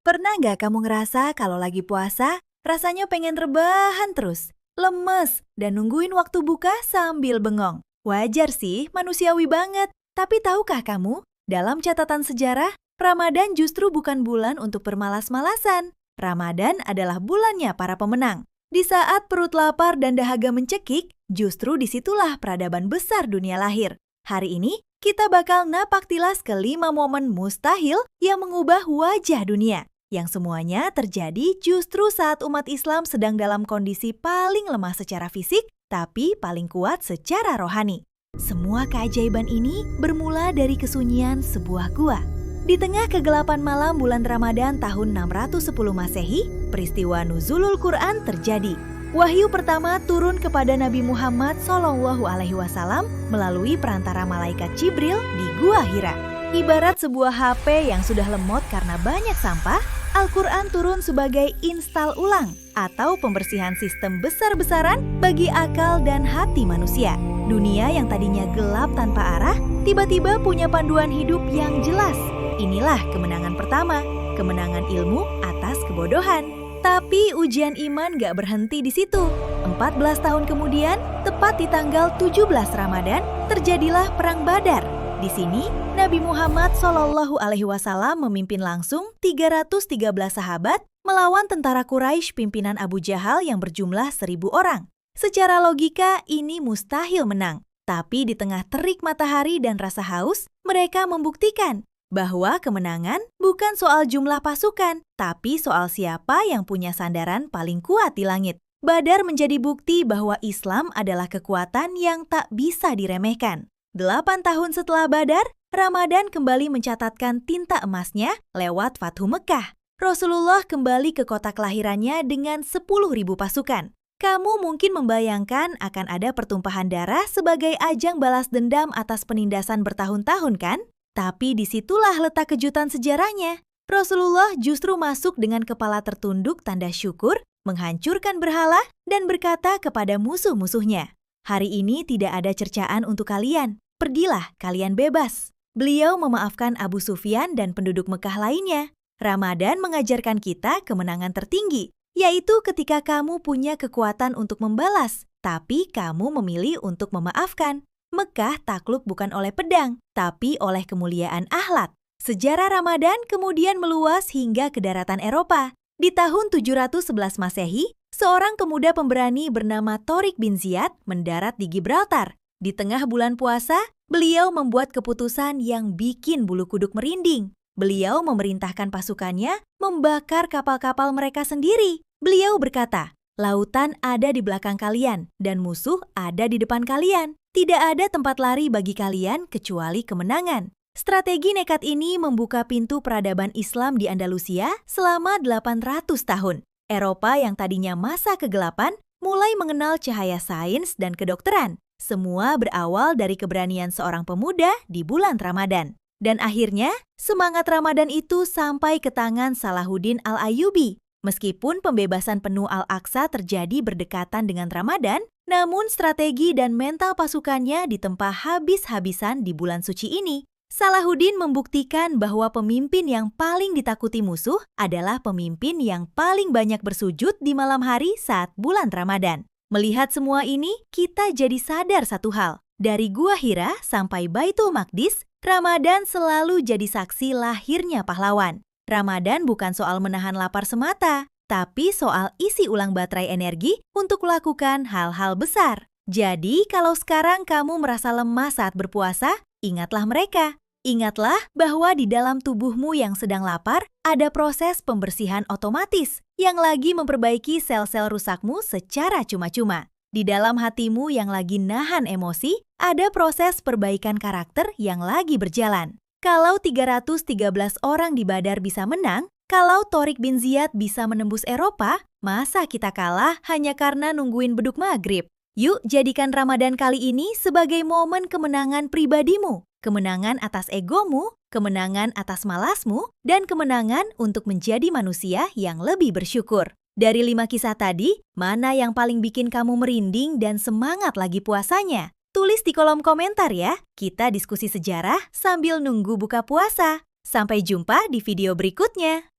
Pernah nggak kamu ngerasa kalau lagi puasa, rasanya pengen rebahan terus, lemes, dan nungguin waktu buka sambil bengong? Wajar sih, manusiawi banget. Tapi tahukah kamu, dalam catatan sejarah, Ramadan justru bukan bulan untuk bermalas-malasan. Ramadan adalah bulannya para pemenang. Di saat perut lapar dan dahaga mencekik, justru disitulah peradaban besar dunia lahir. Hari ini, kita bakal napak tilas ke 5 momen mustahil yang mengubah wajah dunia. Yang semuanya terjadi justru saat umat Islam sedang dalam kondisi paling lemah secara fisik, tapi paling kuat secara rohani. Semua keajaiban ini bermula dari kesunyian sebuah gua. Di tengah kegelapan malam bulan Ramadan tahun 610 Masehi, peristiwa nuzulul Quran terjadi. Wahyu pertama turun kepada Nabi Muhammad SAW melalui perantara malaikat Jibril di Gua Hira. Ibarat sebuah HP yang sudah lemot karena banyak sampah, Al-Quran turun sebagai install ulang atau pembersihan sistem besar-besaran bagi akal dan hati manusia. Dunia yang tadinya gelap tanpa arah, tiba-tiba punya panduan hidup yang jelas. Inilah kemenangan pertama, kemenangan ilmu atas kebodohan. Tapi ujian iman gak berhenti di situ. 14 tahun kemudian, tepat di tanggal 17 Ramadan, terjadilah Perang Badar. Di sini, Nabi Muhammad SAW memimpin langsung 313 sahabat melawan tentara Quraisy pimpinan Abu Jahal yang berjumlah 1.000 orang. Secara logika, ini mustahil menang. Tapi di tengah terik matahari dan rasa haus, mereka membuktikan bahwa kemenangan bukan soal jumlah pasukan, tapi soal siapa yang punya sandaran paling kuat di langit. Badar menjadi bukti bahwa Islam adalah kekuatan yang tak bisa diremehkan. 8 tahun setelah Badar, Ramadan kembali mencatatkan tinta emasnya lewat Fathu Mekah. Rasulullah kembali ke kota kelahirannya dengan 10.000 pasukan. Kamu mungkin membayangkan akan ada pertumpahan darah sebagai ajang balas dendam atas penindasan bertahun-tahun kan? Tapi disitulah letak kejutan sejarahnya. Rasulullah justru masuk dengan kepala tertunduk tanda syukur, menghancurkan berhala, dan berkata kepada musuh-musuhnya, "Hari ini tidak ada cercaan untuk kalian. Pergilah, kalian bebas." Beliau memaafkan Abu Sufyan dan penduduk Mekah lainnya. Ramadan mengajarkan kita kemenangan tertinggi, yaitu ketika kamu punya kekuatan untuk membalas, tapi kamu memilih untuk memaafkan. Mekah takluk bukan oleh pedang, tapi oleh kemuliaan akhlak. Sejarah Ramadan kemudian meluas hingga ke daratan Eropa. Di tahun 711 Masehi, seorang pemuda pemberani bernama Tariq bin Ziyad mendarat di Gibraltar. Di tengah bulan puasa, beliau membuat keputusan yang bikin bulu kuduk merinding. Beliau memerintahkan pasukannya membakar kapal-kapal mereka sendiri. Beliau berkata, "Lautan ada di belakang kalian dan musuh ada di depan kalian. Tidak ada tempat lari bagi kalian kecuali kemenangan." Strategi nekat ini membuka pintu peradaban Islam di Andalusia selama 800 tahun. Eropa yang tadinya masa kegelapan mulai mengenal cahaya sains dan kedokteran. Semua berawal dari keberanian seorang pemuda di bulan Ramadan. Dan akhirnya, semangat Ramadan itu sampai ke tangan Salahuddin Al-Ayyubi. Meskipun pembebasan penuh Al-Aqsa terjadi berdekatan dengan Ramadan, namun strategi dan mental pasukannya ditempa habis-habisan di bulan suci ini. Salahuddin membuktikan bahwa pemimpin yang paling ditakuti musuh adalah pemimpin yang paling banyak bersujud di malam hari saat bulan Ramadan. Melihat semua ini, kita jadi sadar satu hal. Dari Gua Hira sampai Baitul Maqdis, Ramadan selalu jadi saksi lahirnya pahlawan. Ramadan bukan soal menahan lapar semata, tapi soal isi ulang baterai energi untuk melakukan hal-hal besar. Jadi, kalau sekarang kamu merasa lemah saat berpuasa, ingatlah mereka. Ingatlah bahwa di dalam tubuhmu yang sedang lapar, ada proses pembersihan otomatis yang lagi memperbaiki sel-sel rusakmu secara cuma-cuma. Di dalam hatimu yang lagi nahan emosi, ada proses perbaikan karakter yang lagi berjalan. Kalau 313 orang di Badar bisa menang, kalau Tariq bin Ziyad bisa menembus Eropa, masa kita kalah hanya karena nungguin beduk maghrib? Yuk jadikan Ramadan kali ini sebagai momen kemenangan pribadimu. Kemenangan atas egomu, kemenangan atas malasmu, dan kemenangan untuk menjadi manusia yang lebih bersyukur. Dari 5 kisah tadi, mana yang paling bikin kamu merinding dan semangat lagi puasanya? Tulis di kolom komentar ya. Kita diskusi sejarah sambil nunggu buka puasa. Sampai jumpa di video berikutnya.